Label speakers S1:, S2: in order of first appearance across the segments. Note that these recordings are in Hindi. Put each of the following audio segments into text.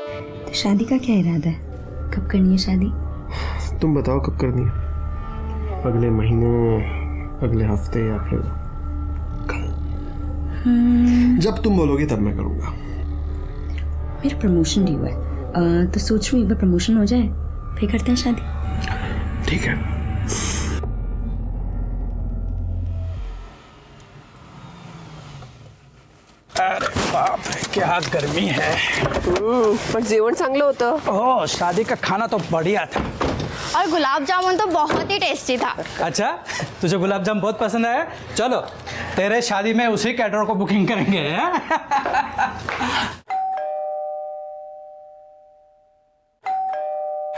S1: तो शादी का क्या इरादा है? कब करनी है शादी?
S2: तुम बताओ कब करनी है? अगले महीने, अगले हफ्ते या फिर कल? जब तुम बोलोगे तब मैं करूँगा।
S1: मेरा प्रमोशन ड्यू है, तो सोच रही हूँ एक बार प्रमोशन हो जाए फिर करते हैं शादी।
S2: ठीक है।
S3: अरे बाप रे, क्या गर्मी है।
S4: पण जेवण चांगलं होतं।
S3: ओह, शादी का खाना तो बढ़िया था।
S5: और गुलाब जामुन तो बहुत ही टेस्टी था।
S3: अच्छा, तुझे गुलाब जामुन बहुत पसंद आया? चलो तेरे शादी में उसी कैटरर को बुकिंग करेंगे।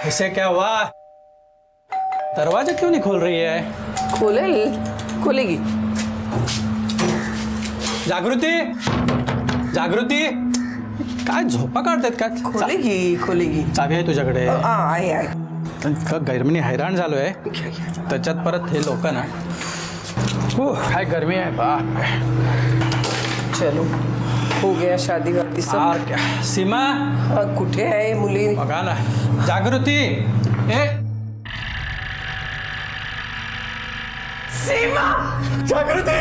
S3: इसे क्या हुआ? दरवाजा क्यों नहीं खोल रही है?
S4: खोलेगी।
S3: जागृती, जागृती, काय झोपा काढतात का?
S4: खोलेगी।
S3: चावी आहे तुझ्याकडे?
S4: आहे।
S3: गरमीने हैराण झालोय, त्याच्यात परत हे लोक ना, काय गर्मी आहे बाप।
S4: चलो, हो गया शादी वादी सब।
S3: और क्या? सीमा
S4: कुठे आहे मुली?
S3: बघा ना, जागृती, ए
S4: सीमा,
S3: जागृती।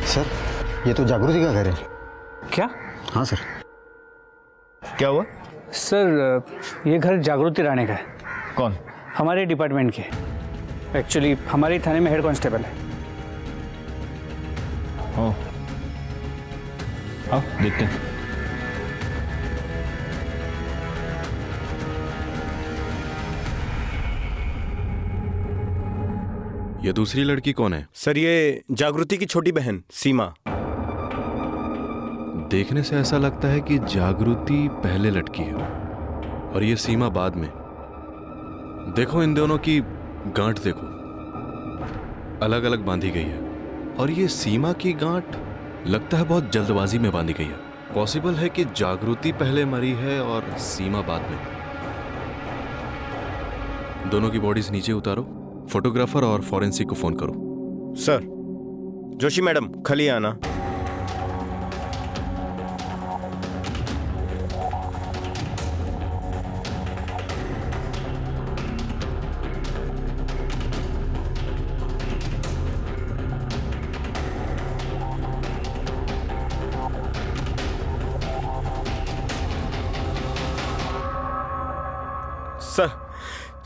S6: सर, ये तो जागृति का घर है।
S3: क्या?
S6: हाँ सर। क्या हुआ?
S3: सर, ये घर जागृति राणे का है।
S6: कौन?
S3: हमारे डिपार्टमेंट के, एक्चुअली हमारे थाने में हेड कांस्टेबल है।
S6: ओ, आओ देखते हैं।
S7: ये दूसरी लड़की कौन है?
S2: सर, ये जागृति की छोटी बहन सीमा।
S7: देखने से ऐसा लगता है कि जागृति पहले लटकी है और ये सीमा बाद में। देखो, इन दोनों की गांठ देखो, अलग अलग बांधी गई है। और ये सीमा की गांठ लगता है बहुत जल्दबाजी में बांधी गई है। पॉसिबल है कि जागृति पहले मरी है और सीमा बाद में। दोनों की बॉडीज नीचे उतारो, फोटोग्राफर और फॉरेंसिक को फोन करो।
S2: सर, जोशी मैडम खाली आना।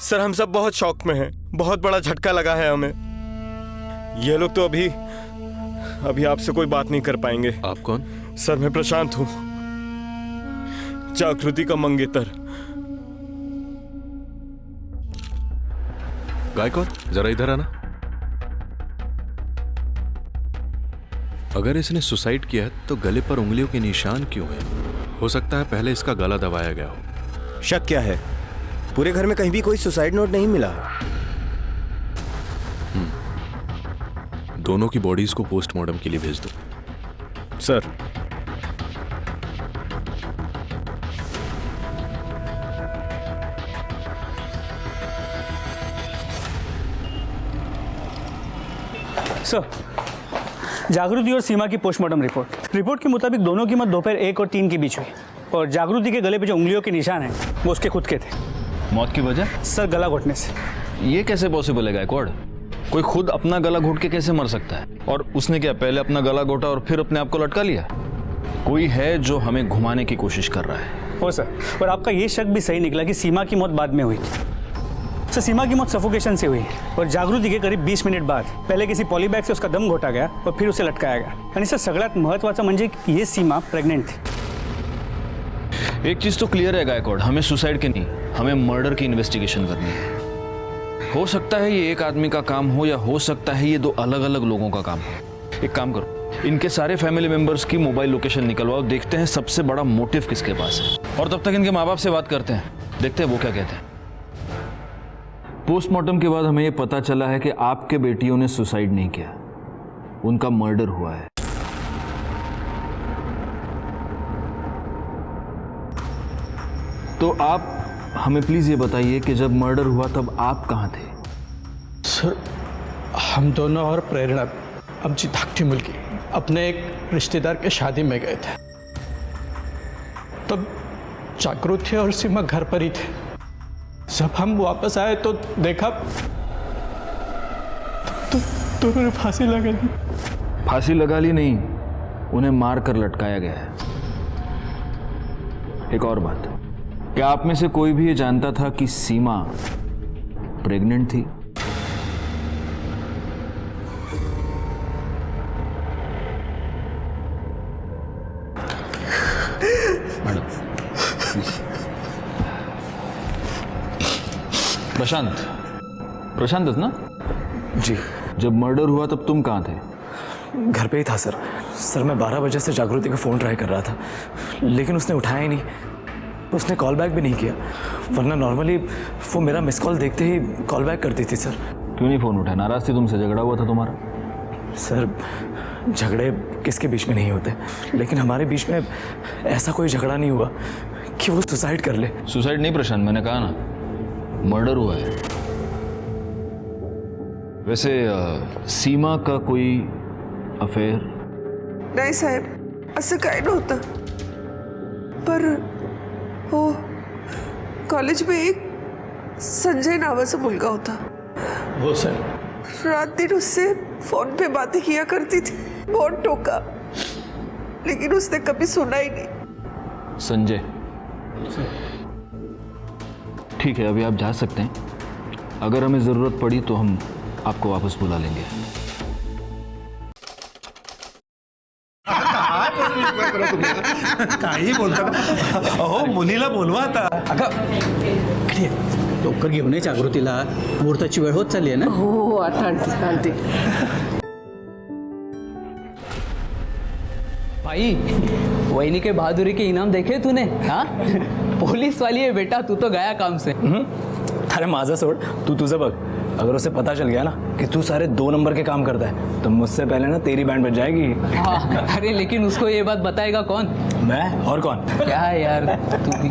S2: सर, हम सब बहुत शौक में हैं। बहुत बड़ा झटका लगा है हमें। ये लोग तो अभी आपसे कोई बात नहीं कर पाएंगे।
S7: आप कौन?
S2: सर, मैं प्रशांत हूं, जागृति का मंगेतर।
S7: गायकवाड़, जरा इधर आना। अगर इसने सुसाइड किया है तो गले पर उंगलियों के निशान क्यों है? हो सकता है पहले इसका गला दबाया गया हो।
S2: शक क्या है? पूरे घर में कहीं भी कोई सुसाइड नोट नहीं मिला।
S7: दोनों की बॉडीज को पोस्टमार्टम के लिए भेज दो।
S2: सर,
S3: जागृति और सीमा की पोस्टमार्टम रिपोर्ट के मुताबिक दोनों की मौत दोपहर 1 और 3 के बीच हुई और जागृति के गले पे जो उंगलियों के निशान हैं वो उसके खुद के थे।
S6: मौत की वजह?
S3: सर, गला घोटने से।
S6: ये कैसे पॉसिबल है गायकवाड़? कोई खुद अपना गला घोट के कैसे मर सकता है? और उसने क्या पहले अपना गला घोटा और फिर अपने आप को लटका लिया? कोई है जो हमें घुमाने की कोशिश कर रहा है।
S3: हो सर, और आपका ये शक भी सही निकला कि सीमा की मौत बाद में हुई थी। सर, सीमा की मौत सफोकेशन से हुई और जागृति के करीब 20 मिनट बाद पहले किसी पॉलीबैग से उसका दम घोटा गया और फिर उसे लटकाया गया। आणि सर, सगळ्यात महत्त्वाचं म्हणजे ये सीमा प्रेग्नेंट थी।
S6: एक चीज तो क्लियर है गायकवाड़, हमें सुसाइड की नहीं, हमें मर्डर की इन्वेस्टिगेशन करनी है। हो सकता है ये एक आदमी का काम हो या हो सकता है ये 2 अलग अलग लोगों का काम हो। एक काम करो, इनके सारे फैमिली मेंबर्स की मोबाइल लोकेशन निकलवाओ, देखते हैं सबसे बड़ा मोटिव किसके पास है। और तब तक इनके माँ बाप से बात करते हैं, देखते हैं वो क्या कहते हैं। पोस्टमार्टम के बाद हमें यह पता चला है कि आपके बेटियों ने सुसाइड नहीं किया, उनका मर्डर हुआ है। तो आप हमें प्लीज ये बताइए कि जब मर्डर हुआ तब आप कहां थे?
S8: सर, हम दोनों और प्रेरणा अमजी धाकटी मुल्की अपने एक रिश्तेदार के शादी में गए थे। तब जागृति और सीमा घर पर ही थे। जब हम वापस आए तो देखा तो दोनों ने फांसी लगा ली।
S6: फांसी लगा ली नहीं, उन्हें मार कर लटकाया गया है। एक और बात, क्या आप में से कोई भी ये जानता था कि सीमा प्रेग्नेंट थी? मैडम, प्रशांत ना?
S9: जी।
S6: जब मर्डर हुआ तब तुम कहाँ थे?
S9: घर पे ही था सर। मैं 12 बजे से जागृति का फ़ोन ट्राई कर रहा था, लेकिन उसने उठाया ही नहीं। उसने कॉल बैक भी नहीं किया, वरना नॉर्मली वो मेरा मिस कॉल देखते ही कॉल बैक करती थी सर।
S6: क्यों नहीं फ़ोन उठाया? नाराज़ थी तुमसे? झगड़ा हुआ था तुम्हारा?
S9: सर, झगड़े किसके बीच में नहीं होते, लेकिन हमारे बीच में ऐसा कोई झगड़ा नहीं हुआ कि वो सुसाइड कर ले।
S6: सुसाइड नहीं प्रशांत, मैंने कहा ना मर्डर हुआ है। वैसे सीमा का कोई अफेयर?
S10: नाही साहेब, असं काय नव्हतं, पर हो कॉलेज में एक संजय नावाचा मुलगा होता।
S8: वो सर,
S10: रात दिन उससे फोन पे बातें किया करती थी, बहुत टोका, लेकिन उसने कभी सुना ही नहीं।
S6: संजय, ठीक है, अभी आप जा सकते हैं। अगर हमें ज़रूरत पड़ी तो हम आपको वापस बुला लेंगे।
S2: काही बोलता अहो, मुलीला बोलवा आता.
S3: लवकर घेऊन ये जागृतीला, मुहूर्ताची वेळ होत चालली आहे ना.
S4: हो आता आणते।
S11: भाई, वहीनी के बहादुरी के इनाम देखे तूने? हाँ, पुलिस वाली है बेटा, तू तो गया काम से।
S9: अरे माझा सोड, तू तुझं बघ। अगर उसे पता चल गया ना कि तू सारे 2 नंबर के काम करता है तो मुझसे पहले ना तेरी बैंड बज जाएगी।
S11: हाँ, अरे लेकिन उसको ये बात बताएगा कौन?
S9: मैं और कौन?
S11: क्या यार तू भी।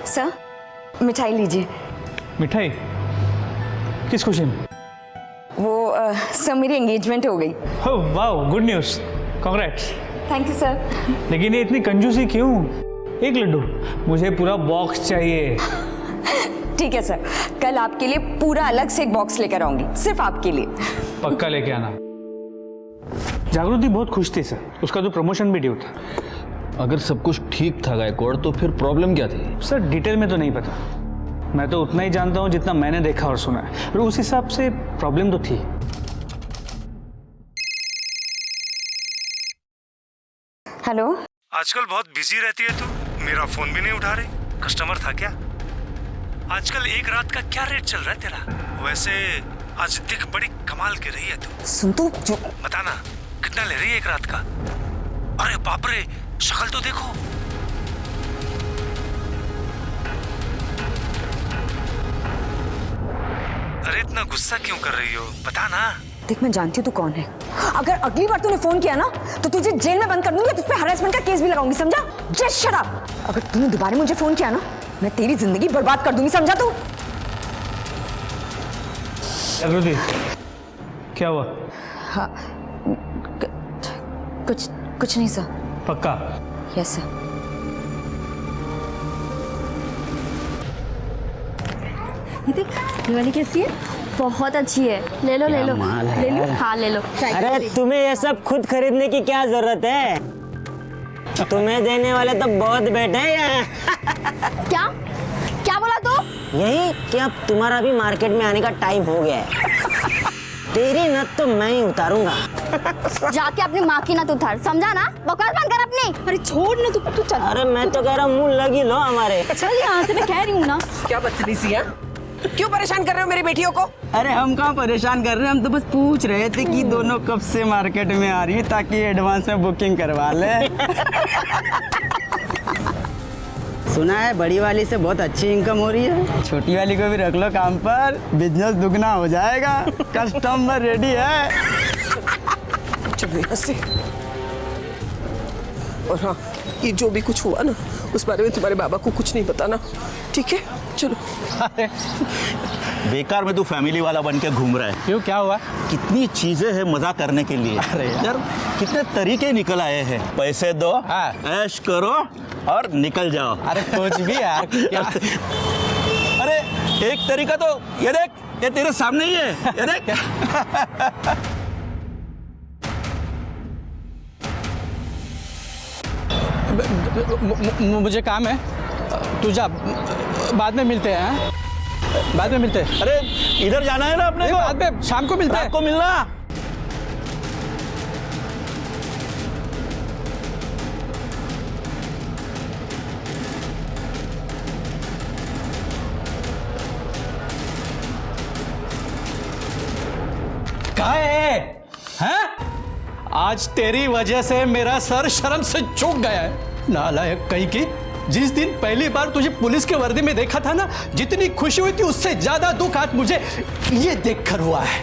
S1: सर, मिठाई लीजिए।
S3: मिठाई? किस खुशी में?
S1: वो सर, मेरी एंगेजमेंट हो गई।
S3: Oh wow, good news, congrats.
S1: Thank you sir.
S3: लेकिन ये इतनी कंजूसी क्यों? एक लड्डू, मुझे पूरा बॉक्स चाहिए।
S1: ठीक है सर, कल आपके लिए पूरा अलग से एक बॉक्स लेकर आऊंगी, सिर्फ आपके लिए।
S3: पक्का लेके आना। जागृति बहुत खुश थी सर, उसका तो प्रमोशन भी ड्यू था।
S6: अगर सब कुछ ठीक था गायकवाड़, तो फिर प्रॉब्लम क्या थी?
S3: सर, डिटेल में तो नहीं पता, मैं तो उतना ही जानता हूँ जितना मैंने देखा और सुना है, और उस हिसाब से प्रॉब्लम तो थी।
S1: हेलो।
S2: आजकल बहुत बिजी रहती है तू, मेरा फोन भी नहीं उठा रही। कस्टमर था क्या? आजकल एक रात का क्या रेट चल रहा है तेरा? वैसे आज दिख बड़ी कमाल की रही है तू।
S1: सुन तो जो
S2: बताना, कितना ले रही है एक रात का? अरे बाप रे, शक्ल तो देखो। अरे इतना गुस्सा क्यों कर रही हो, बता ना।
S1: देख, मैं जानती हूँ तू कौन है। अगर अगली बार तूने फोन किया ना तो तुझे जेल में बंद कर दूंगी, तुझ पे हरासमेंट का केस भी लगाऊंगी, समझा? Just shut up. अगर तूने दोबारा मुझे फोन किया ना, मैं तेरी जिंदगी बर्बाद कर दूंगी, समझा तू?
S3: जागृति, क्या हुआ?
S1: हाँ, कुछ नहीं सर।
S3: पक्का?
S1: Yes sir. ये देख, ये वाली कैसी है?
S5: बहुत अच्छी है, ले लो ले लो ले लो। हाँ ले लो।
S12: अरे तुम्हें ये सब खुद खरीदने की क्या जरूरत है? तुम्हें देने वाले तो बहुत बैठे हैं।
S5: क्या क्या बोला तू?
S12: यही कि अब तुम्हारा भी मार्केट में आने का टाइम हो गया है। तेरी नत तो मैं ही उतारूंगा।
S5: जाके अपनी माँ की नत उतार, समझा ना? बकवास बंद कर अपनी।
S1: अरे छोड़ ना तू चल।
S12: अरे मैं तो कह रहा हूँ मुंह लगी लो हमारे।
S1: चल यहाँ से, मैं कह रही हूँ ना।
S4: क्या बदतमीजी है?
S10: क्यों परेशान कर रहे हो मेरी बेटियों को?
S12: अरे हम कहाँ परेशान कर रहे हैं, हम तो बस पूछ रहे थे कि दोनों कब से मार्केट में आ रही है ताकि एडवांस में बुकिंग करवा ले। सुना है बड़ी वाली से बहुत अच्छी इनकम हो रही है, छोटी वाली को भी रख लो काम पर, बिजनेस दुगना हो जाएगा। कस्टमर रेडी है।
S10: चलो यहाँ से। और हाँ, ये जो भी कुछ हुआ ना उस बारे में तुम्हारे बाबा को कुछ नहीं बताना, ठीक है? चलो।
S13: बेकार में तू फैमिली वाला बन के घूम रहा है।
S3: क्यों, क्या हुआ?
S13: कितनी चीजें हैं मजा करने के लिए।
S3: अरे
S13: यार कितने तरीके निकल आए हैं। पैसे दो,
S3: हाँ।
S13: ऐश करो और निकल जाओ।
S3: अरे कुछ भी यार, क्या?
S13: अरे एक तरीका तो ये देख, ये तेरे सामने ही है, ये देख।
S3: मुझे काम है, तू जा, बाद में मिलते हैं। हाँ? बाद में मिलते हैं।
S13: अरे इधर जाना है ना अपने को,
S3: बाद में शाम को मिलते हैं।
S13: रात को मिलना।
S3: कहाँ है? हैं? आज तेरी वजह से मेरा सर शर्म से झुक गया है। नालायक कहीं की, जिस दिन पहली बार तुझे पुलिस के वर्दी में देखा था ना, जितनी खुशी हुई थी उससे ज्यादा दुख आज मुझे ये देखकर हुआ है।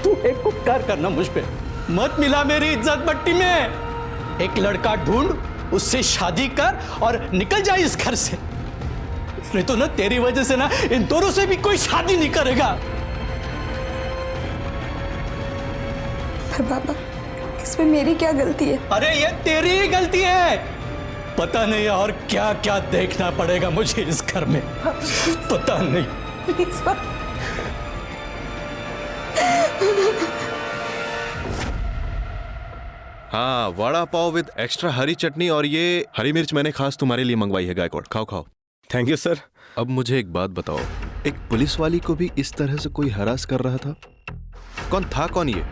S3: तू एक उपकार करना मुझ पे, मत मिला मेरी इज्जत मट्टी में। एक लड़का ढूंढ, उससे शादी कर और निकल जा इस घर से। नहीं तो ना तेरी वजह से ना इन दोनों से भी कोई शादी नहीं करेगा।
S10: बाबा, इसमें मेरी क्या गलती है?
S3: अरे ये तेरी ही गलती है। पता नहीं और क्या क्या देखना पड़ेगा मुझे इस घर में, पता नहीं।
S7: हाँ, वड़ा पाव विद एक्स्ट्रा हरी चटनी और ये हरी मिर्च मैंने खास तुम्हारे लिए मंगवाई है गायकवाड़, खाओ खाओ।
S13: Thank you sir.
S7: अब मुझे एक बात बताओ, एक पुलिस वाली को भी इस तरह से कोई हरास कर रहा था? कौन था, कौन ये?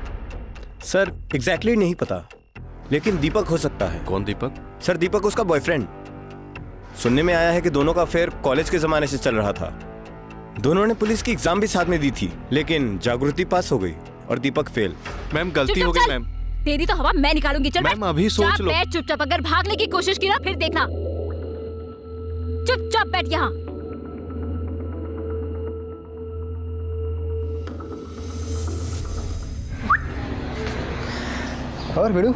S14: सर एग्जैक्टली नहीं पता, लेकिन दीपक हो सकता है।
S7: कौन दीपक?
S14: सर दीपक उसका बॉयफ्रेंड। सुनने में आया है कि दोनों का अफेयर कॉलेज के जमाने से चल रहा था। दोनों ने पुलिस की एग्जाम भी साथ में दी थी, लेकिन जागृति पास हो गई और दीपक फेल।
S7: मैम गलती हो गई मैम।
S5: तेरी तो हवा मैं निकालूंगी। चल
S7: मैम अभी सोच लो।
S5: बैठ चुपचाप, अगर भागने की कोशिश की ना फिर देखना। चुपचाप बैठ यहाँ।
S11: और वीडू,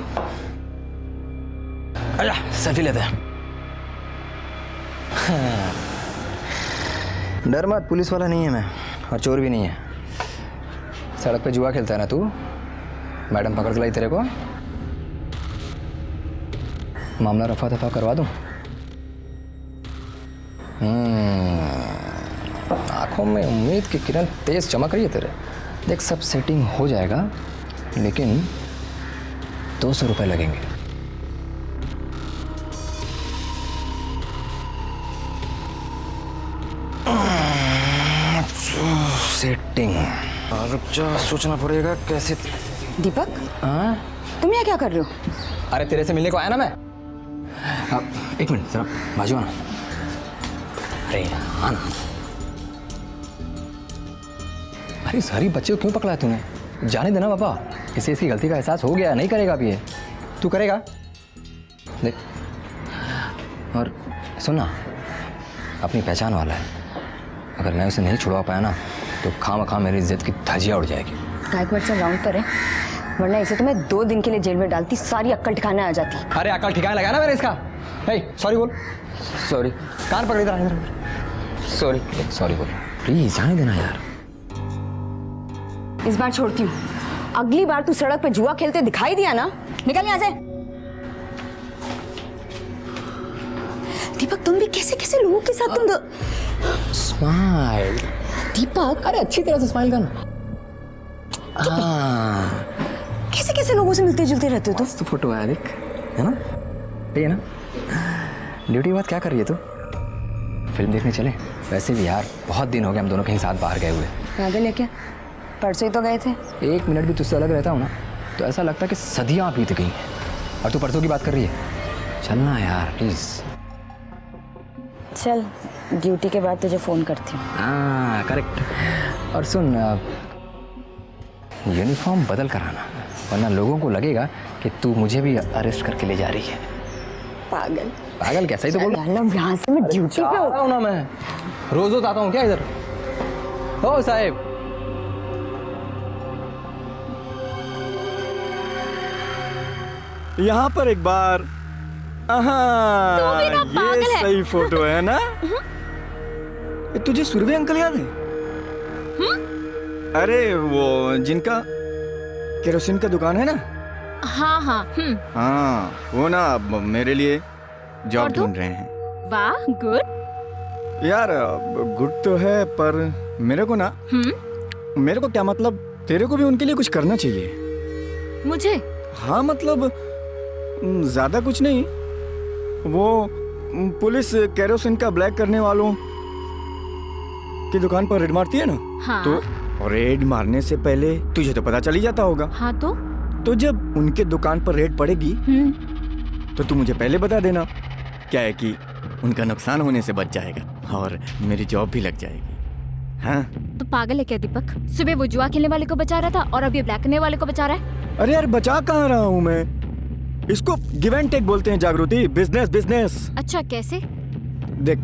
S11: आजा सेल्फी लेते हैं। डर मत, पुलिस वाला नहीं है मैं और चोर भी नहीं है। सड़क पे जुआ खेलता है ना तू, मैडम पकड़ के लाई तेरे को, मामला रफा दफा करवा दूं। आंखों में उम्मीद की किरण तेज चमक रही है तेरे। देख सब सेटिंग हो जाएगा, लेकिन 200 रुपए लगेंगे। सेटिंग रुक जा, सोचना पड़ेगा कैसे।
S1: दीपक,
S11: हाँ
S1: तुम यहाँ क्या कर रहे हो?
S11: अरे तेरे से मिलने को आया ना मैं। एक मिनट जरा बाजू आना। अरे आना। अरे सारी बच्चे को क्यों पकड़ा तूने? जाने देना पापा, इसे इसकी गलती का एहसास हो गया, नहीं करेगा अब ये। तू करेगा देख। और सुनना, अपनी पहचान वाला है, अगर मैं उसे नहीं छुड़वा पाया ना तो खामखा मेरी इज्जत की धज्जियां उड़ जाएगी।
S1: गायकवाड़ से राउंड पर है, वरना इसे तो मैं 2 दिन के लिए जेल में डालती, सारी अक्ल ठिकाने आ जाती।
S11: अरे अकल ठिकाने लगा ना मैंने इसका। सॉरी बोल, सॉरी। कान पकड़ इधर, सॉरी सॉरी बोल, प्लीज जाने देना यार।
S1: इस बार छोड़ती हूँ, अगली बार तू सड़क पे जुआ खेलते दिखाई दिया ना, निकल यहाँ से। दीपक तुम भी कैसे कैसे लोगों के साथ तुम
S11: स्माइल।
S1: दीपक,
S11: अरे अच्छी तरह से स्माइल करना।
S1: कैसे कैसे लोगों से मिलते जुलते रहते हो तुम?
S11: तो फोटो आया देख, है ना? ठीक है ना? ड्यूटी के बाद क्या कर रही है तू? फिल्म देखने चले? वैसे भी यार बहुत दिन हो गए हम दोनों कहीं साथ बाहर गए हुए।
S1: पैदल है क्या? परसों ही तो गए थे।
S11: 1 मिनट भी तुझसे अलग रहता हूँ ना तो ऐसा लगता है कि सदियाँ बीत गई और तू परसों की बात कर रही है। चलना यार प्लीज।
S1: चल ड्यूटी के बाद तुझे फोन करती हूँ।
S11: हाँ करेक्ट। और सुन यूनिफॉर्म बदल कर आना, वरना लोगों को लगेगा कि तू मुझे भी अरेस्ट करके ले जा रही है।
S1: पागल
S11: पागल कैसा ही तो बोल
S1: यहाँ से मैं ड्यूटी पे हूँ
S11: ना, मैं रोज रोज आता हूँ क्या इधर? ओ साहेब,
S13: यहाँ पर एक बार। ये सही फोटो है ना? तुझे सुरभि अंकल याद है? अरे वो जिनका केरोसिन का दुकान है ना?
S5: हाँ हाँ।
S13: हाँ वो ना अब मेरे लिए जॉब ढूंढ रहे हैं।
S5: वाह गुड।
S13: यार गुड तो है, पर मेरे को ना मेरे को क्या मतलब, तेरे को भी उनके लिए कुछ करना चाहिए।
S5: मुझे?
S13: हाँ मतलब ज्यादा कुछ नहीं, वो पुलिस केरोसिन का ब्लैक करने वालों की दुकान पर रेड मारती है ना?
S5: हाँ।
S13: तो रेड मारने से पहले तुझे तो पता चल ही जाता होगा।
S5: हाँ तो
S13: जब उनके दुकान पर रेड पड़ेगी तो तू मुझे पहले बता देना। क्या है कि उनका नुकसान होने से बच जाएगा और मेरी जॉब भी लग जाएगी। हाँ
S5: तो पागल है क्या दीपक? सुबह वो जुआ खेलने वाले को बचा रहा था और अब ये ब्लैक करने वाले को बचा रहा है।
S13: अरे यार बचा कहाँ रहा हूँ मैं, इसको गिव एंड टेक बोलते हैं जागृति, बिजनेस बिजनेस।
S5: अच्छा कैसे?
S13: देख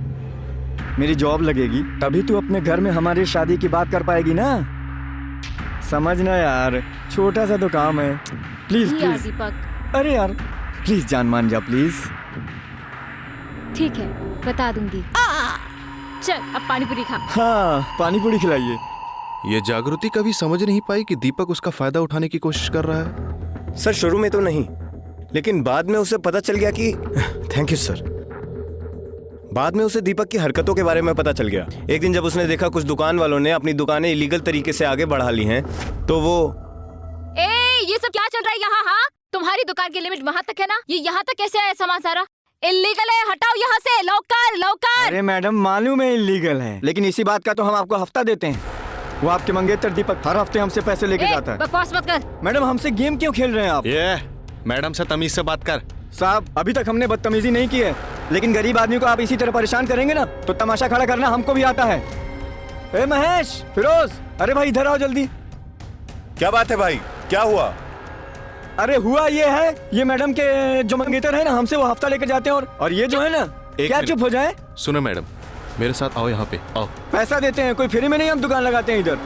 S13: मेरी जॉब लगेगी तभी तू अपने घर में हमारी शादी की बात कर पाएगी ना, समझना यार, छोटा सा तो काम है। प्लीज
S5: यार
S13: प्लीज।
S5: दीपक।
S13: अरे यार प्लीज जान मान जा प्लीज।
S5: ठीक है बता दूंगी। चल अब पानी पूरी खा।
S13: हाँ पानी पूरी खिलाइए।
S7: ये जागृति कभी समझ नहीं पाई कि दीपक उसका फायदा उठाने की कोशिश कर रहा है।
S14: सर शुरू में तो नहीं, लेकिन बाद में उसे पता चल गया कि थैंक यू सर। बाद में उसे दीपक की हरकतों के बारे में पता चल गया। एक दिन जब उसने देखा कुछ दुकान वालों ने अपनी दुकानें इलीगल तरीके से आगे बढ़ा ली हैं, तो वो
S5: ये सब क्या चल रहा है यहाँ? हाँ तुम्हारी दुकान की लिमिट वहाँ तक है ना, ये यहाँ तक कैसे आया सामान सारा? इलीगल है, हटाओ यहाँ से लौकर लौकर।
S13: अरे मैडम मालूम है इलीगल है, लेकिन इसी बात का तो हम आपको हफ्ता देते हैं। वो आपके मंगेतर दीपक हर हफ्ते हमसे पैसे लेके जाता है।
S5: बकवास मत कर।
S13: मैडम हमसे गेम क्यों खेल रहे हैं आप?
S7: ये मैडम से तमीज से बात कर।
S13: साहब अभी तक हमने बदतमीजी नहीं की है, लेकिन गरीब आदमी को आप इसी तरह परेशान करेंगे ना तो तमाशा खड़ा करना हमको भी आता है। ए महेश, फिरोज, अरे भाई इधर आओ जल्दी।
S14: क्या बात है भाई, क्या हुआ?
S13: अरे हुआ ये है, ये मैडम के जो मंगेतर है ना हमसे वो हफ्ता लेकर जाते हैं और ये जो है ना क्या चुप हो जाए?
S7: सुनो मैडम मेरे साथ आओ, यहाँ पे आओ।
S13: पैसा देते हैं, कोई फ्री में नहीं हम दुकान लगाते हैं इधर।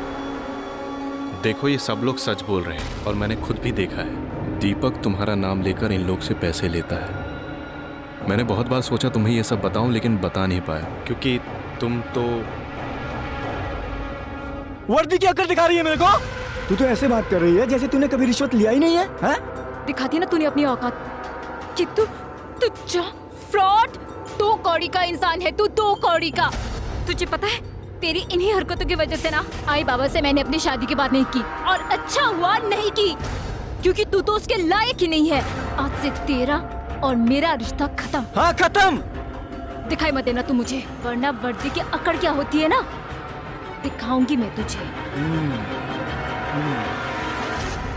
S7: देखो ये सब लोग सच बोल रहे हैं और मैंने खुद भी देखा है। दीपक तुम्हारा नाम लेकर इन लोग से पैसे लेता है। मैंने बहुत बार सोचा तुम्हें ये सब बताऊं, लेकिन बता नहीं पाया क्योंकि तुम तो।
S13: वर्दी क्या कर दिखा रही है मेरे को? तू तो ऐसे बात कर रही है जैसे तूने कभी रिश्वत लिया ही नहीं है, हैं?
S5: दिखाती ना तूने अपनी औकात कि तू फ्रॉड, 2 कौड़ी का इंसान है तू, 2 कौड़ी का। तुझे पता है तेरी इन्हीं हरकतों की वजह से ना आई बाबा से मैंने अपनी शादी की बात नहीं की, और अच्छा हुआ नहीं की, क्योंकि तू तो उसके लायक ही नहीं है। आज से तेरा और मेरा रिश्ता खत्म।
S13: हाँ खत्म।
S5: दिखाई मत देना तू मुझे, वरना वर्दी की अकड़ क्या होती है ना दिखाऊंगी मैं तुझे।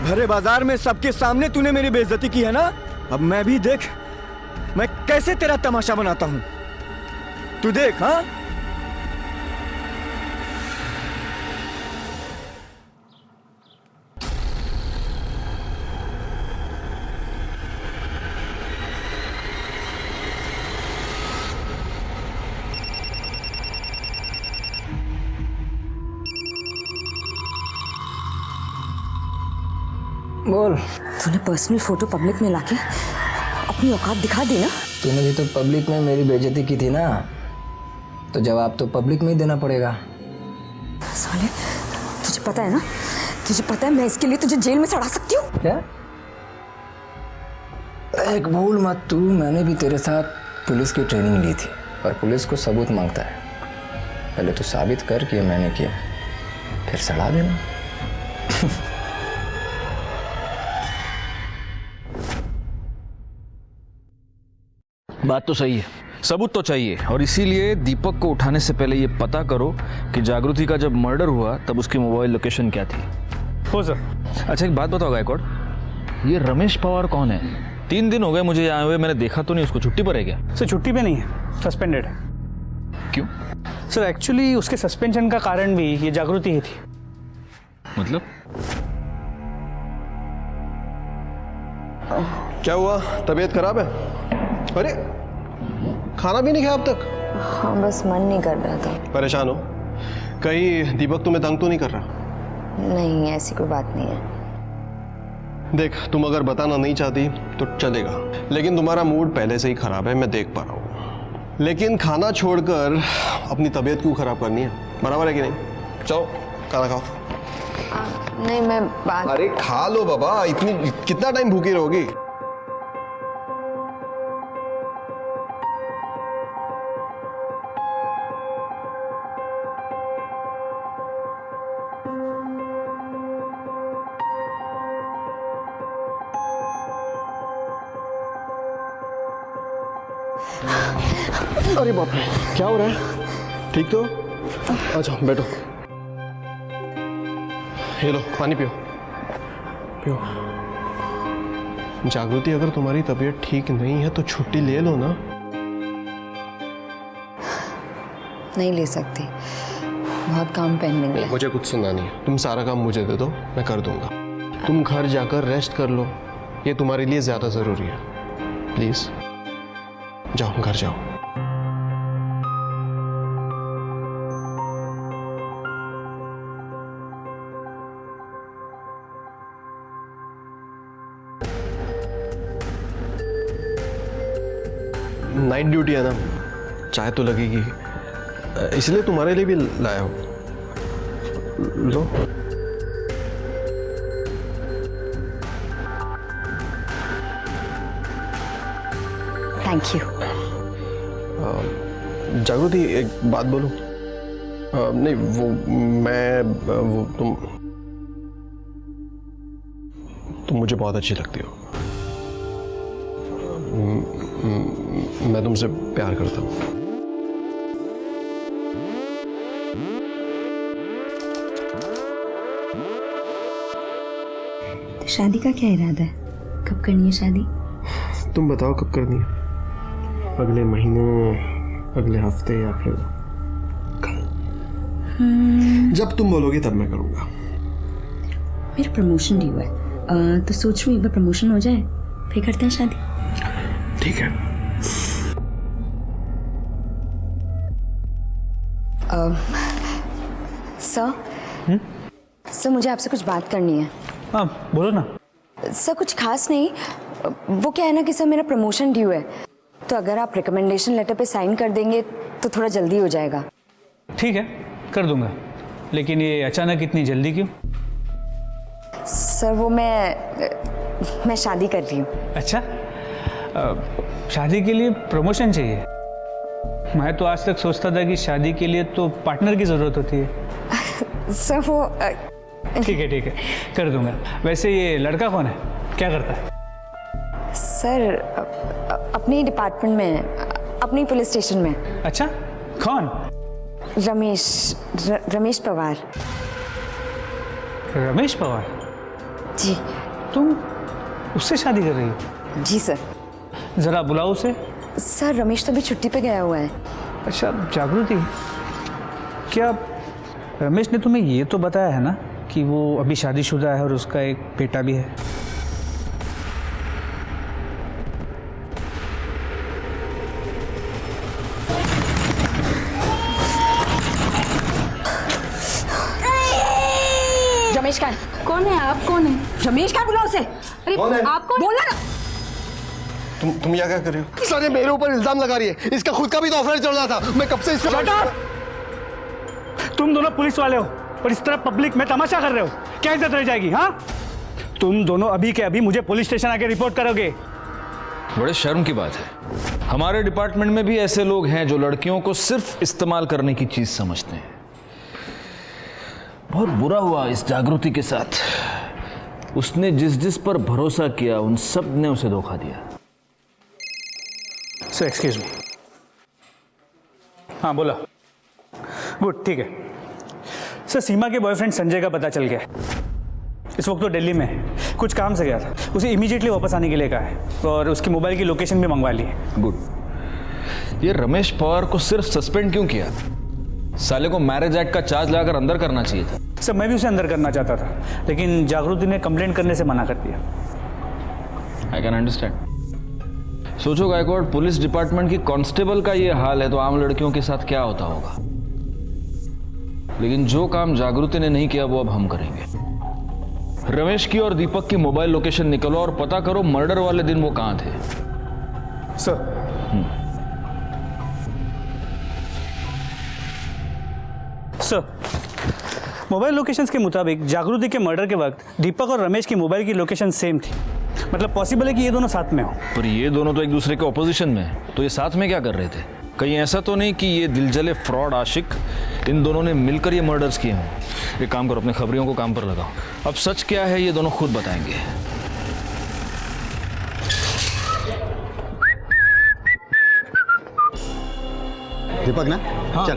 S13: भरे बाजार में सबके सामने तूने मेरी बेइज्जती की है ना, अब मैं भी देख मैं कैसे तेरा तमाशा बनाता हूँ, तू देख। हाँ
S11: बोल।
S1: तूने पर्सनल फोटो पब्लिक में लाके अपनी औकात दिखा दी ना।
S11: तूने भी तो पब्लिक में मेरी बेइज्जती की थी ना, तो जवाब तो पब्लिक में ही देना पड़ेगा।
S1: साले तुझे पता है ना, तुझे पता है मैं इसके लिए तुझे जेल में सड़ा सकती हूँ।
S11: क्या? एक भूल मत तू, मैंने भी तेरे साथ पुलिस की ट्रेनिंग ली थी, पर पुलिस को सबूत मांगता है। पहले तो साबित कर कि मैंने किया, फिर सड़ा देना।
S6: बात तो सही है, सबूत तो चाहिए, और इसीलिए दीपक को उठाने से पहले ये पता करो कि जागृति का जब मर्डर हुआ तब उसकी मोबाइल लोकेशन क्या थी।
S3: हो सर।
S6: अच्छा एक बात बताओ गायकवाड़, ये रमेश पवार कौन है? 3 दिन हो गए मुझे यहाँ हुए, मैंने देखा तो नहीं उसको। छुट्टी पर है क्या?
S3: सर छुट्टी पे नहीं है, सस्पेंडेड है।
S6: क्यों?
S3: सर एक्चुअली उसके सस्पेंशन का कारण भी ये जागृति ही थी।
S6: मतलब?
S15: क्या हुआ, तबीयत खराब है? अरे खाना भी नहीं खाया अब तक?
S1: हाँ बस मन नहीं कर रहा था।
S15: परेशान हो? कहीं दीपक तुम्हें तंग तो नहीं कर रहा?
S1: नहीं ऐसी कोई बात नहीं है।
S15: देख, तुम अगर बताना नहीं चाहती तो चलेगा, लेकिन तुम्हारा मूड पहले से ही खराब है, मैं देख पा रहा हूँ। लेकिन खाना छोड़कर अपनी तबीयत क्यों खराब करनी है? बराबर है कि नहीं? चलो खाना खाओ।
S1: नहीं मैं बात।
S15: अरे खा लो बाबा, इतनी कितना टाइम भूखी रहोगी? अरे बाप रे, क्या हो रहा है? ठीक तो? अच्छा बैठो, ये लो पानी पियो। पियो। जागृति, अगर तुम्हारी तबीयत ठीक नहीं है तो छुट्टी ले लो ना।
S1: नहीं ले सकती, बहुत काम पेंडिंग है।
S15: मुझे कुछ सुनना नहीं है, तुम सारा काम मुझे दे दो, मैं कर दूंगा। तुम घर जाकर रेस्ट कर लो, ये तुम्हारे लिए ज्यादा जरूरी है। प्लीज जाओ, घर जाओ। नाइट ड्यूटी है ना, चाय तो लगेगी, इसलिए तुम्हारे लिए भी लाया हूं। लो।
S1: Thank you.
S15: जागृति, एक बात बोलूं? नहीं वो वो तुम मुझे बहुत अच्छी लगती हो। मैं तुमसे प्यार करता हूँ।
S1: तो शादी का क्या इरादा है? कब करनी है शादी?
S15: तुम बताओ कब करनी है? अगले महीने, अगले हफ्ते, या फिर कल? जब तुम बोलोगी तब मैं करूँगा।
S1: मेरा प्रमोशन ड्यू है, तो सोच रही हूँ एक बार प्रमोशन हो जाए फिर करते हैं शादी।
S15: ठीक है।
S1: सर मुझे आपसे कुछ बात करनी है।
S3: हाँ बोलो ना।
S1: सर कुछ खास नहीं, वो क्या है ना कि सर मेरा प्रमोशन ड्यू है, तो अगर आप रिकमेंडेशन लेटर पे साइन कर देंगे तो थोड़ा जल्दी हो जाएगा।
S3: ठीक है कर दूंगा, लेकिन ये अचानक इतनी जल्दी क्यों?
S1: सर वो मैं शादी कर रही हूँ।
S3: अच्छा, शादी के लिए प्रमोशन चाहिए? मैं तो आज तक सोचता था कि शादी के लिए तो पार्टनर की ज़रूरत होती है।
S1: सर वो
S3: ठीक है कर दूंगा। वैसे ये लड़का कौन है, क्या करता है?
S1: सर अपने डिपार्टमेंट में, अपनी पुलिस स्टेशन में।
S3: अच्छा, कौन?
S1: रमेश पवार।
S3: रमेश पवार?
S1: जी।
S3: तुम उससे शादी कर रही हो?
S1: जी सर।
S3: जरा बुलाओ उसे।
S1: सर रमेश तो अभी छुट्टी पे गया हुआ है।
S3: अच्छा जागृति, क्या रमेश ने तुम्हें ये तो बताया है ना कि वो अभी शादीशुदा है और उसका एक बेटा भी है?
S1: रमेश का
S5: कौन है? आप कौन है?
S1: रमेश का बुलाओ उसे।
S5: अरे
S15: कौन है?
S5: आप कौन?
S1: बोलना ना।
S15: तुम यहाँ क्या कर रही हो? सर ये मेरे ऊपर इल्जाम लगा रही है, इसका खुद का भी तो अफेयर चल रहा था। मैं कब से इसको।
S3: तुम दोनों पुलिस वाले हो और इस तरह पब्लिक में तमाशा कर रहे हो, क्या इज्जत रह जाएगी? हाँ, तुम दोनों अभी के अभी मुझे पुलिस स्टेशन आके रिपोर्ट करोगे।
S6: बड़े शर्म की बात है, हमारे डिपार्टमेंट में भी ऐसे लोग हैं जो लड़कियों को सिर्फ इस्तेमाल करने की चीज समझते हैं। बहुत बुरा हुआ इस जागृति के साथ, उसने जिस जिस पर भरोसा किया उन सब ने उसे धोखा दिया।
S3: Sir excuse me. हाँ बोला। गुड, ठीक है सर। सीमा के बॉयफ्रेंड संजय का पता चल गया, इस वक्त तो दिल्ली में है, कुछ काम से गया था, उसे इमीडिएटली वापस आने के लिए कहा है और उसकी मोबाइल की लोकेशन भी मंगवा ली है।
S6: गुड। ये रमेश पवार को सिर्फ सस्पेंड क्यों किया? साले को मैरिज एक्ट का चार्ज लगाकर अंदर करना चाहिए था।
S3: सर मैं भी उसे अंदर करना चाहता था, लेकिन जागृति ने कंप्लेंट करने से मना कर दिया।
S6: I can understand. सोचो गायकवाड़, पुलिस डिपार्टमेंट की कांस्टेबल का ये हाल है तो आम लड़कियों के साथ क्या होता होगा। लेकिन जो काम जागृति ने नहीं किया वो अब हम करेंगे। रमेश की और दीपक की मोबाइल लोकेशन निकलो और पता करो मर्डर वाले दिन वो कहां थे।
S3: सर सर मोबाइल लोकेशंस के मुताबिक जागृति के मर्डर के वक्त दीपक और रमेश की मोबाइल की लोकेशन सेम थी। मतलब पॉसिबल है कि ये दोनों साथ में हो।
S6: पर ये दोनों तो एक दूसरे के ऑपोजिशन में हैं, तो ये साथ में क्या कर रहे थे? कहीं ऐसा तो नहीं कि ये दिलजले फ्रॉड आशिक इन दोनों ने मिलकर ये मर्डर्स किए हों? एक काम करो, अपने खबरियों को काम पर लगाओ। अब सच क्या है ये दोनों खुद बताएंगे।
S16: दीपक ना, हाँ। चल।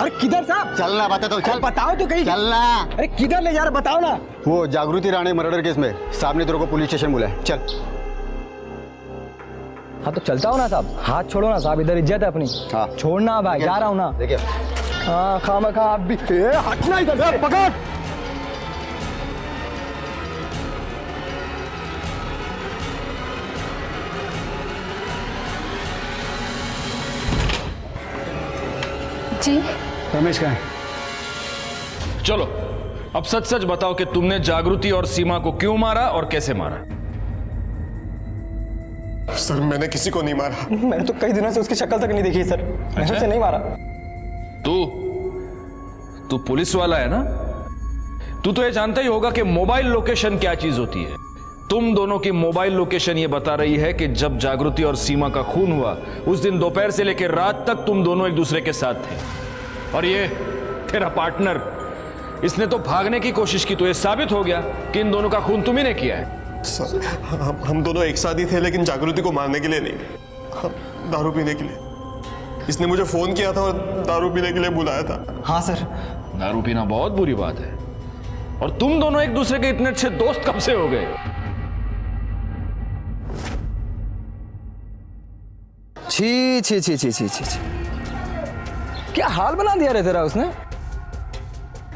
S16: अरे किधर साहब? चलना, बताता हूँ। चल बताओ तो कहीं। चलना। अरे किधर ले जा रहा बताओ ना। वो जागृति राणे मर्डर केस में साहब ने तेरे को पुलिस स्टेशन बुलाया। चल।
S11: हाँ तो चलता हो ना साहब, हाथ छोड़ो ना साहब, इधर इज्जत है अपनी। हाँ छोड़ना भाई, जा रहा हूँ ना।
S16: देखिए
S11: हाँ खामखा आप भी
S16: हटना इधर से, पकड़।
S5: जी
S3: रमेश कहाँ है?
S6: चलो अब सच सच बताओ कि तुमने जागृति और सीमा को क्यों मारा और कैसे मारा?
S15: सर मैंने किसी को नहीं मारा।
S9: मैंने तो कई दिनों से उसकी शक्ल तक नहीं देखी सर। मैंने उसे नहीं मारा।
S6: तू पुलिस वाला है ना? तू तो ये जानता ही होगा कि मोबाइल लोकेशन क्या चीज होती है। तुम दोनों की मोबाइल लोकेशन ये बता रही है कि जब जागृति और सीमा का खून हुआ उस दिन दोपहर से लेकर रात तक तुम दोनों एक दूसरे के साथ थे। और ये तेरा पार्टनर, इसने तो भागने की कोशिश की, तो ये साबित हो गया कि इन दोनों का खून तुम ही ने किया है।
S15: सर हम दोनों एक साथ ही थे, लेकिन जागृति को मारने के लिए नहीं, दारू पीने के लिए। इसने मुझे फोन किया था और दारू पीने के लिए बुलाया था।
S11: हाँ सर।
S6: दारू पीना बहुत बुरी बात है। और तुम दोनों एक दूसरे के इतने अच्छे दोस्त कब से हो गए?
S11: छी छी छी छी छी छी, क्या हाल बना दिया रे तेरा उसने।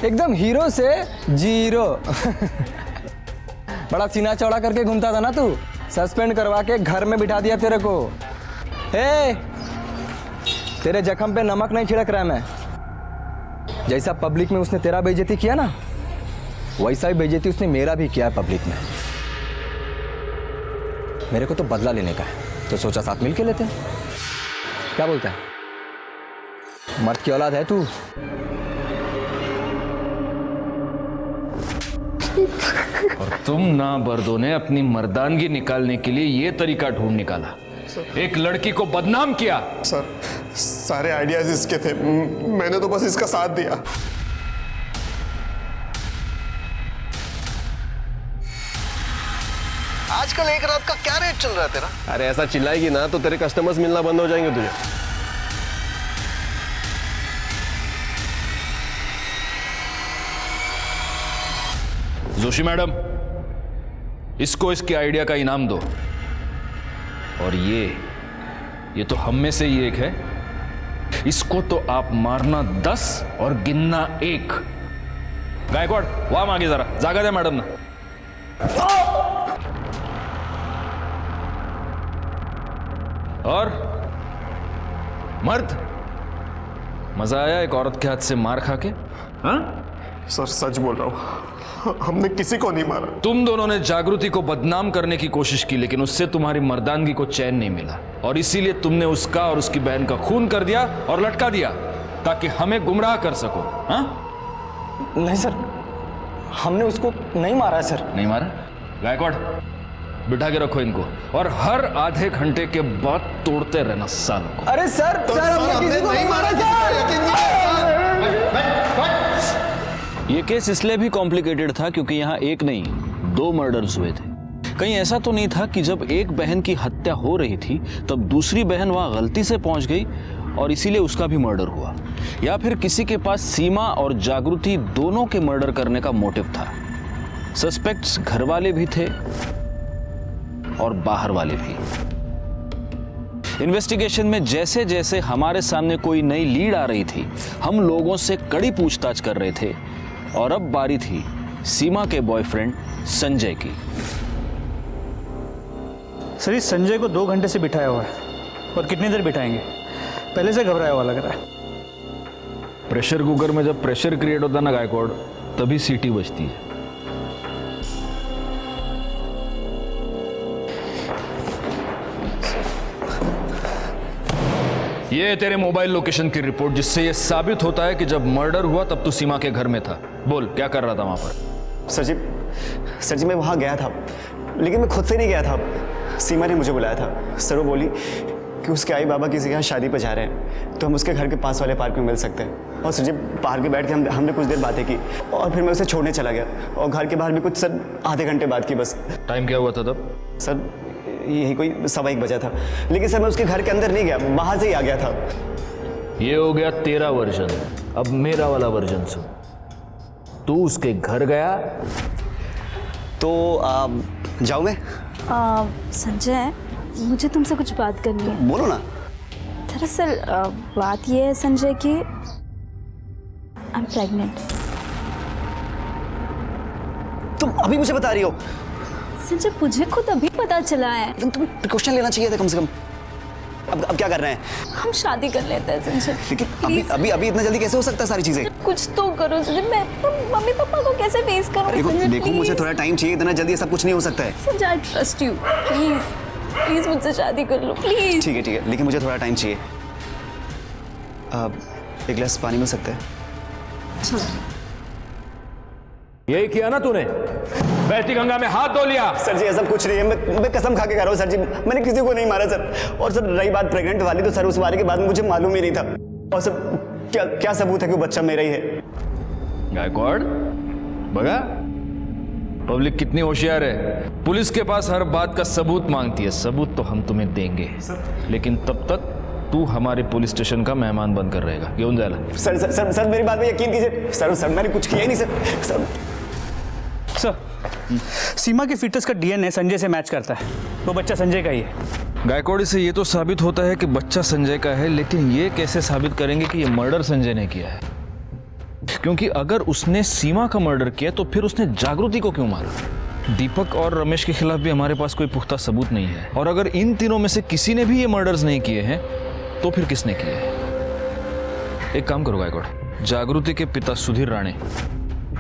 S11: एकदम हीरो से जीरो। बड़ा सीना चौड़ा करके घूमता था ना तू, सस्पेंड करवा के घर में बिठा दिया तेरे को। हे, तेरे जख्म पे नमक नहीं छिड़क रहा मैं। जैसा पब्लिक में उसने तेरा बेइज्जती किया ना, वैसा ही बेइज्जती उसने मेरा भी किया पब्लिक में। मेरे को तो बदला लेने का है, तो सोचा साथ मिल के लेते हैं। क्या बोलता है? मर्द की औलाद है तू।
S6: और तुम ना बर्दों ने अपनी मर्दानगी निकालने के लिए ये तरीका ढूंढ निकाला, एक लड़की को बदनाम किया।
S15: सर सारे आइडियाज इसके थे, मैंने तो बस इसका साथ दिया।
S16: आजकल एक रात का क्या रेट चल रहा है तेरा?
S15: अरे ऐसा चिल्लाएगी ना तो तेरे कस्टमर्स मिलना बंद हो जाएंगे तुझे।
S6: जोशी मैडम, इसको इसके आइडिया का इनाम दो। और ये तो हम में से ही एक है, इसको तो आप मारना 10 और गिनना 1। गायकवाड़ वाह मांगे जरा, जागा दे मैडम ना। और मर्द, मजा आया एक औरत के हाथ से मार खा के? हाँ
S15: सर सच बोल रहा हूं, हमने किसी को नहीं मारा।
S6: तुम दोनों ने जागृति को बदनाम करने की कोशिश की, लेकिन उससे तुम्हारी मर्दानगी को चैन नहीं मिला और इसीलिए तुमने उसका और उसकी बहन का खून कर दिया और लटका दिया ताकि हमें गुमराह कर सको। हाँ?
S9: नहीं सर, हमने उसको नहीं मारा है सर।
S6: नहीं मारा? गायकवाड़ बिठा के रखो इनको और हर आधे घंटे के बाद तोड़ते रहना सालों को।
S9: अरे सर, हमने किसी को नहीं मारा सर।
S6: ये केस इसलिए भी कॉम्प्लिकेटेड था क्योंकि यहाँ एक नहीं 2 मर्डर्स हुए थे। कहीं ऐसा तो नहीं था कि जब एक बहन की हत्या हो रही थी तब दूसरी बहन वहां गलती से पहुंच गई और इसीलिए उसका भी मर्डर हुआ, या फिर किसी के पास सीमा और जागृति दोनों के मर्डर करने का मोटिव था। सस्पेक्ट्स घर वाले भी थे और बाहर वाले भी। इन्वेस्टिगेशन में जैसे जैसे हमारे सामने कोई नई लीड आ रही थी, हम लोगों से कड़ी पूछताछ कर रहे थे और अब बारी थी सीमा के बॉयफ्रेंड संजय की।
S3: सर इस संजय को 2 घंटे से बिठाया हुआ है और कितनी देर बिठाएंगे? पहले से घबराया हुआ लग रहा है।
S6: प्रेशर कुकर में जब प्रेशर क्रिएट होता है ना गायकवाड़, तभी सीटी बजती है। ये तेरे मोबाइल लोकेशन की रिपोर्ट, जिससे ये साबित होता है कि जब मर्डर हुआ तब तू सीमा के घर में था। बोल क्या कर रहा था वहां पर?
S16: सर जी मैं वहाँ गया था, लेकिन मैं खुद से नहीं गया था। सीमा ने मुझे बुलाया था। सर वो बोली कि उसके आई बाबा किसी के यहाँ शादी पर जा रहे हैं, तो हम उसके घर के पास वाले पार्क में मिल सकते हैं। और सर जी पार्क में बैठ के हमने कुछ देर बातें की और फिर मैं उसे छोड़ने चला गया और घर के बाहर भी कुछ सर आधे घंटे बाद की बस।
S6: टाइम क्या हुआ था तब?
S16: सर यही कोई 1:15 बजा था, लेकिन सर मैं उसके घर के अंदर नहीं गया, बाहर से ही आ गया था।
S6: ये हो गया तेरा वर्जन, अब मेरा वाला वर्जन सुन। तू उसके घर गया
S16: तो जाऊँ मैं?
S17: संजय मुझे तुमसे कुछ बात करनी है।
S16: बोलो ना।
S17: दरअसल बात यह है संजय कि आई एम प्रेग्नेंट।
S16: तुम अभी मुझे बता रही हो?
S17: संजय मुझे खुद अभी पता चला है।
S16: तुम्हें प्रिकॉशन लेना चाहिए था कम से कम। अब क्या कर रहे हैं?
S17: हम शादी कर लेते हैं संजय।
S16: लेकिन अभी इतना जल्दी कैसे हो सकता है सारी चीजें?
S17: कुछ तो करो संजय। मैं मम्मी पापा को कैसे फेस करूं?
S16: देखो मुझे थोड़ा टाइम चाहिए, इतना जल्दी सब कुछ नहीं हो सकता है।
S17: Sanjay I trust you, please मुझसे शादी कर लो प्लीज।
S16: ठीक है, लेकिन मुझे थोड़ा टाइम चाहिए। एक गिलास पानी मिल सकता है?
S6: यही किया ना तूने? बहती गंगा में हाथ धो लिया?
S16: सर जी ऐसा कुछ नहीं है, मैं कसम खा के कह रहा हूँ सर जी, मैंने किसी को नहीं मारा सर। और सर रही बात प्रेग्नेंट वाली, तो सर उस बारे के बाद मुझे मालूम ही नहीं था। और सर क्या सबूत है कि वो बच्चा मेरा ही है?
S6: गायकवाड़ बगा, पब्लिक कितनी होशियार है। पुलिस के पास हर बात का सबूत मांगती है। सबूत तो हम तुम्हें देंगे, लेकिन तब तक तू हमारे पुलिस स्टेशन का मेहमान बनकर रहेगा। घेऊन जायला।
S16: सर मेरी बात में यकीन कीजिए। सर मैंने कुछ किया ही नहीं सर।
S3: सर सीमा के फीटस का डीएनए संजय से मैच करता है, वो बच्चा संजय का ही है।
S6: गायकवाड़ से ये तो साबित होता है कि बच्चा संजय का है, लेकिन ये कैसे साबित करेंगे कि ये मर्डर संजय ने किया है? क्योंकि अगर उसने सीमा का मर्डर किया तो फिर उसने जागृति को क्यों मारा? दीपक और रमेश के खिलाफ भी हमारे पास कोई पुख्ता सबूत नहीं है। और अगर इन तीनों में से किसी ने भी ये मर्डर्स नहीं किए हैं तो फिर किसने किए हैं? एक काम करो गायकवाड़, जागृति के पिता सुधीर राणे,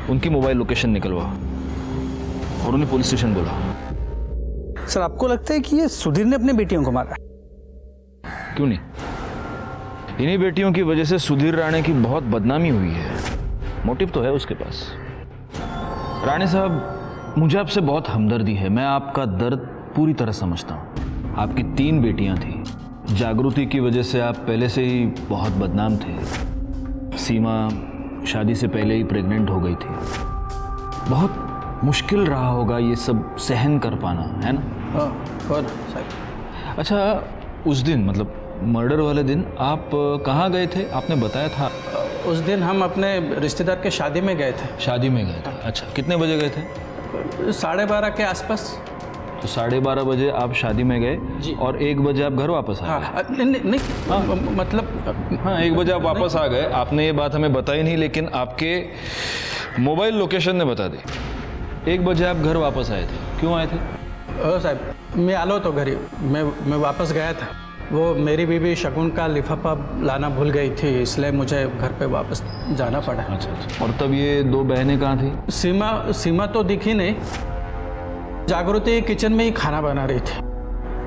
S6: उनकी मोबाइल लोकेशन निकलवा और उन्हें पुलिस स्टेशन बुला।
S3: सर आपको लगता है कि ये सुधीर ने अपनी बेटियों को मारा?
S6: क्यों नहीं, इन्हीं बेटियों की वजह से सुधीर राणे की बहुत बदनामी हुई है। मोटिव तो है उसके पास। राणे साहब मुझे आपसे बहुत हमदर्दी है, मैं आपका दर्द पूरी तरह समझता हूँ। आपकी 3 बेटियां थी, जागृति की वजह से आप पहले से ही बहुत बदनाम थे। सीमा शादी से पहले ही प्रेग्नेंट हो गई थी। बहुत मुश्किल रहा होगा ये सब सहन कर पाना, है ना?
S8: हाँ।
S6: अच्छा उस दिन मतलब मर्डर वाले दिन आप कहाँ गए थे? आपने बताया था।
S8: उस दिन हम अपने रिश्तेदार के शादी में गए थे।
S6: शादी में गए थे? अच्छा कितने बजे गए थे?
S8: 12:30 के आसपास।
S6: तो 12:30 बजे आप शादी में गए और 1 बजे आप घर वापस आ गए?
S8: हाँ, नहीं मतलब
S6: हाँ 1 बजे आप वापस आ गए। आपने ये बात हमें बताई नहीं, लेकिन आपके मोबाइल लोकेशन ने बता दी। 1 बजे आप घर वापस आए थे, क्यों आए थे?
S8: साहब मैं आलो तो घरी मैं वापस गया था। वो मेरी बीवी शगुन का लिफाफा लाना भूल गई थी, इसलिए मुझे घर पे वापस जाना पड़ा।
S6: अच्छा। और तब ये 2 बहनें कहाँ थी?
S8: सीमा तो दिखी नहीं। जागृति किचन में ही खाना बना रही थी,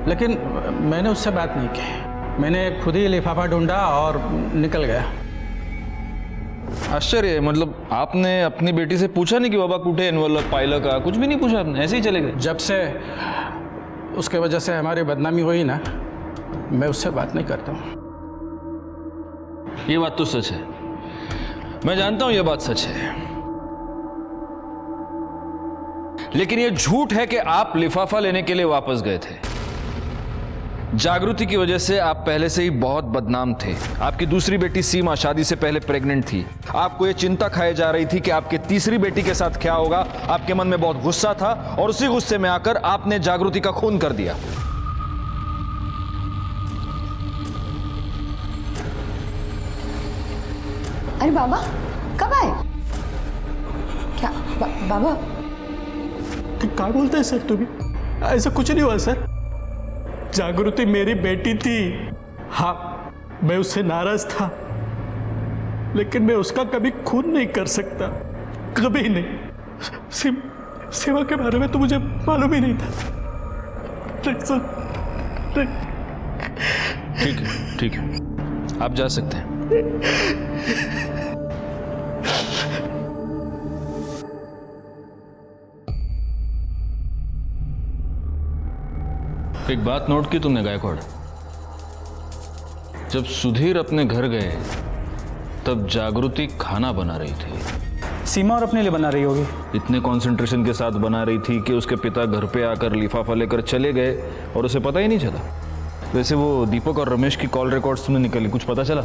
S8: लेकिन मैंने उससे बात नहीं की। मैंने खुद ही लिफाफा ढूंढा और निकल गया।
S6: आश्चर्य है, मतलब आपने अपनी बेटी से पूछा नहीं कि बाबा कुठे एनवलप पाइल का? कुछ भी नहीं पूछा आपने, ऐसे ही चले गए?
S8: जब से उसके वजह से हमारी बदनामी हुई ना, मैं उससे बात नहीं करता हूँ।
S6: ये बात तो सच है, मैं जानता हूं ये बात सच है, लेकिन ये झूठ है कि आप लिफाफा लेने के लिए वापस गए थे। जागृति की वजह से आप पहले से ही बहुत बदनाम थे। आपकी दूसरी बेटी सीमा शादी से पहले प्रेग्नेंट थी। आपको ये चिंता खाई जा रही थी कि आपके तीसरी बेटी के साथ क्या होगा। आपके मन में बहुत गुस्सा था और उसी गुस्से में आकर आपने जागृति का खून कर दिया।
S1: अरे बाबा कब आए? क्या बाबा?
S8: क्या बोलते हैं सर तुम्हें? ऐसा कुछ नहीं हुआ सर। जागृति मेरी बेटी थी। हाँ, मैं उससे नाराज था, लेकिन मैं उसका कभी खून नहीं कर सकता, कभी नहीं। सेवा के बारे में तो मुझे मालूम ही नहीं था।
S6: ठीक है, ठीक है, आप जा सकते हैं। एक बात नोट की तुमने गायकवाड़? जब सुधीर अपने घर गए तब जागृति खाना बना रही थी।
S3: सीमा और अपने लिए बना रही होगी।
S6: इतने कंसंट्रेशन के साथ बना रही थी कि उसके पिता घर पे आकर लिफाफा लेकर चले गए और उसे पता ही नहीं चला। वैसे वो दीपक और रमेश की कॉल रिकॉर्ड्स में निकली, कुछ पता चला?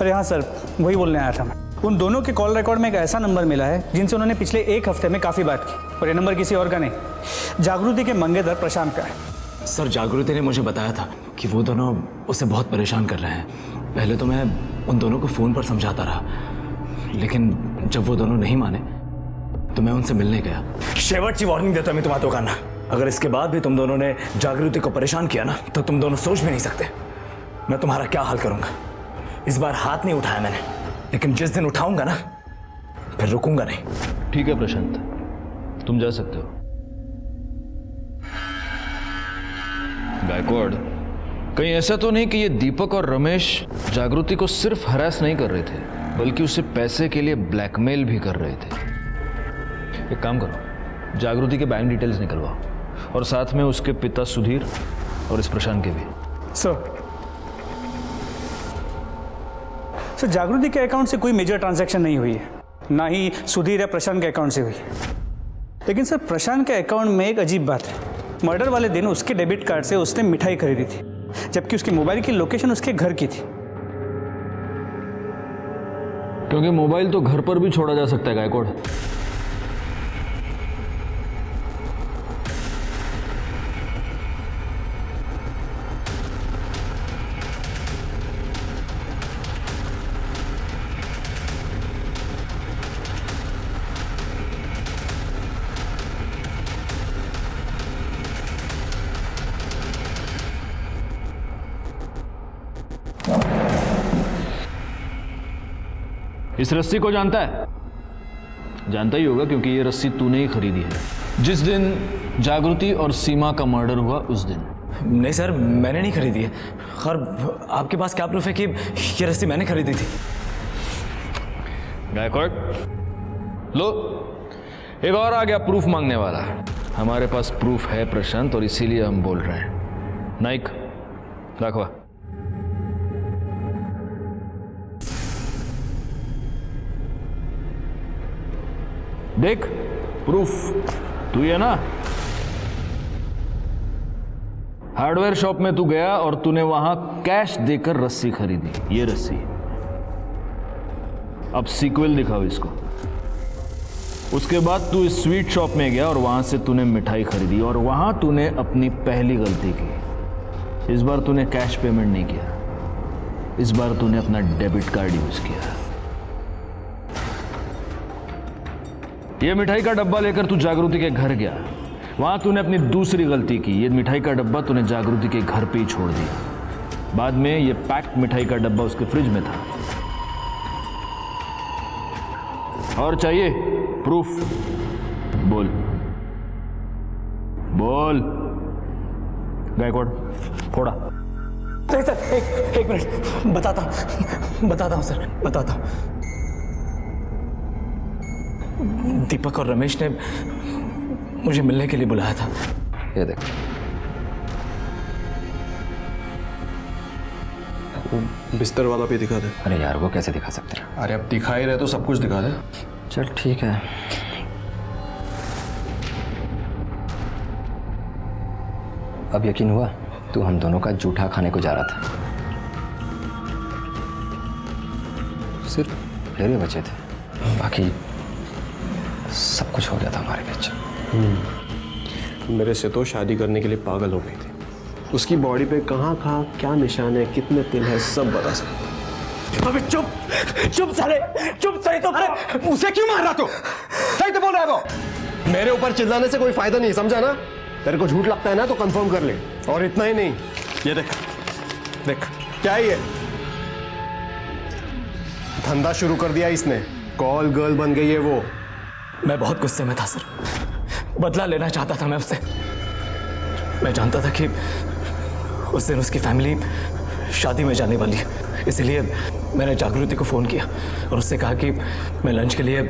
S3: अरे हाँ सर, वही बोलने आया था मैं। उन दोनों के कॉल रिकॉर्ड में एक ऐसा नंबर मिला है जिनसे उन्होंने पिछले 1 हफ्ते में काफ़ी बात की, और ये नंबर किसी और का नहीं, जागृति के मंगेतर प्रशांत का है।
S9: सर, जागृति ने मुझे बताया था कि वो दोनों उसे बहुत परेशान कर रहे हैं। पहले तो मैं उन दोनों को फ़ोन पर समझाता रहा, लेकिन जब वो दोनों नहीं माने तो मैं उनसे मिलने गया। शेवटची वार्निंग देता मैं तुम्हारा दोकाना, अगर इसके बाद भी तुम दोनों ने जागृति को परेशान किया ना तो तुम दोनों सोच भी नहीं सकते मैं तुम्हारा क्या हाल करूंगा। इस बार हाथ नहीं उठाया मैंने, लेकिन जिस दिन उठाऊंगा ना फिर रुकूंगा नहीं।
S6: ठीक है प्रशांत, तुम जा सकते हो। गायकवाड़, कहीं ऐसा तो नहीं कि ये दीपक और रमेश जागृति को सिर्फ हरास नहीं कर रहे थे, बल्कि उसे पैसे के लिए ब्लैकमेल भी कर रहे थे? एक काम करो, जागृति के बैंक डिटेल्स निकलवाओ और साथ में उसके पिता सुधीर और इस प्रशांत के भी।
S3: सर, जागृति के अकाउंट से कोई मेजर ट्रांजैक्शन नहीं हुई है, ना ही सुधीर या प्रशांत के अकाउंट से हुई है। लेकिन सर, प्रशांत के अकाउंट में एक अजीब बात है। मर्डर वाले दिन उसके डेबिट कार्ड से उसने मिठाई खरीदी थी, जबकि उसके मोबाइल की लोकेशन उसके घर की थी।
S6: क्योंकि मोबाइल तो घर पर भी छोड़ा जा सकता है गायकवाड़। इस रस्सी को जानता है? जानता ही होगा, क्योंकि ये रस्सी तूने ही खरीदी है जिस दिन जागृति और सीमा का मर्डर हुआ उस दिन।
S9: नहीं सर, मैंने नहीं खरीदी है। खैर, आपके पास क्या प्रूफ है कि ये रस्सी मैंने खरीदी थी?
S6: गायकवाड़, लो, एक और आ गया प्रूफ मांगने वाला। हमारे पास प्रूफ है प्रशांत, और इसीलिए हम बोल रहे हैं। नाइक, दाखवा। देख, प्रूफ तू ही है ना? हार्डवेयर शॉप में तू गया और तूने वहां कैश देकर रस्सी खरीदी, ये रस्सी। अब सीक्वल दिखाओ इसको। उसके बाद तू इस स्वीट शॉप में गया और वहां से तूने मिठाई खरीदी, और वहां तूने अपनी पहली गलती की। इस बार तूने कैश पेमेंट नहीं किया, इस बार तूने अपना डेबिट कार्ड यूज किया। ये मिठाई का डब्बा लेकर तू जागृति के घर गया, वहां तूने अपनी दूसरी गलती की। ये मिठाई का डब्बा तूने जागृति के घर पे ही छोड़ दिया। बाद में ये पैक्ड मिठाई का डब्बा उसके फ्रिज में था। और चाहिए प्रूफ? बोल बोल गायकवाड़, फोड़ा।
S9: नहीं सर, एक मिनट, बताता हूँ सर, बताता हूँ। दीपक और रमेश ने मुझे मिलने के लिए बुलाया था।
S11: ये देख,
S15: बिस्तर वाला भी दिखा दे।
S11: अरे यार, वो कैसे दिखा सकते हैं?
S15: अरे अब दिखा ही रहे तो सब कुछ दिखा दे।
S11: चल ठीक है। अब यकीन हुआ तू हम दोनों का जूठा खाने को जा रहा था? सिर्फ डेरे बचे थे, बाकी सब कुछ हो गया था हमारे बीच।
S15: मेरे से तो शादी करने के लिए पागल हो गई थी। उसकी बॉडी पे कहाँ क्या निशान है, कितने तिल है, सब बता सकते।
S9: अबे चुप चुप साले चुप। सही तो
S15: अरे उसे क्यों मार रहा तू? सही तो बोल रहा है वो। मेरे ऊपर चिल्लाने से कोई फायदा नहीं, समझा ना? तेरे को झूठ लगता है ना तो कंफर्म कर ले। और इतना ही नहीं, ये देख देख क्या है ये? धंधा शुरू कर दिया इसने, कॉल गर्ल बन गई है वो।
S9: मैं बहुत गुस्से में था सर, बदला लेना चाहता था मैं उससे। मैं जानता था कि उस दिन उसकी फैमिली शादी में जाने वाली है, इसलिए मैंने जागृति को फ़ोन किया और उससे कहा कि मैं लंच के लिए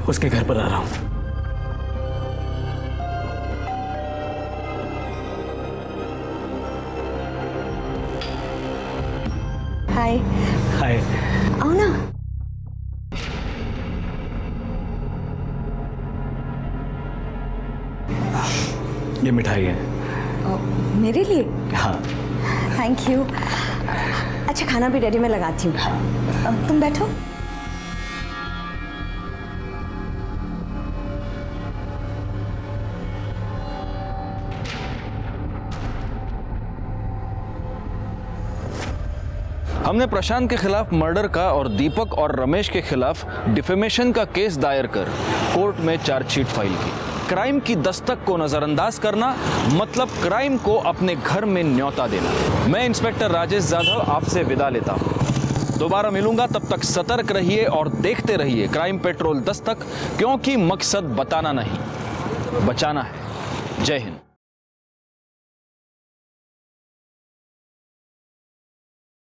S9: उसके घर पर आ रहा हूँ।
S1: हाय
S9: हाय।
S1: आओ ना।
S9: ये मिठाई है।
S1: मेरे लिए?
S9: हाँ।
S1: Thank you. अच्छा खाना भी रेडी, मैं लगाती हूँ। अब तुम बैठो।
S6: हमने प्रशांत के खिलाफ मर्डर का और दीपक और रमेश के खिलाफ डिफेमेशन का केस दायर कर कोर्ट में चार्जशीट फाइल की। क्राइम की दस्तक को नजरअंदाज करना मतलब क्राइम को अपने घर में न्योता देना। मैं इंस्पेक्टर राजेश जाधव आपसे विदा लेता हूं। दोबारा मिलूंगा, तब तक सतर्क रहिए और देखते रहिए क्राइम पेट्रोल दस्तक, क्योंकि मकसद बताना नहीं, बचाना है। जय हिंद।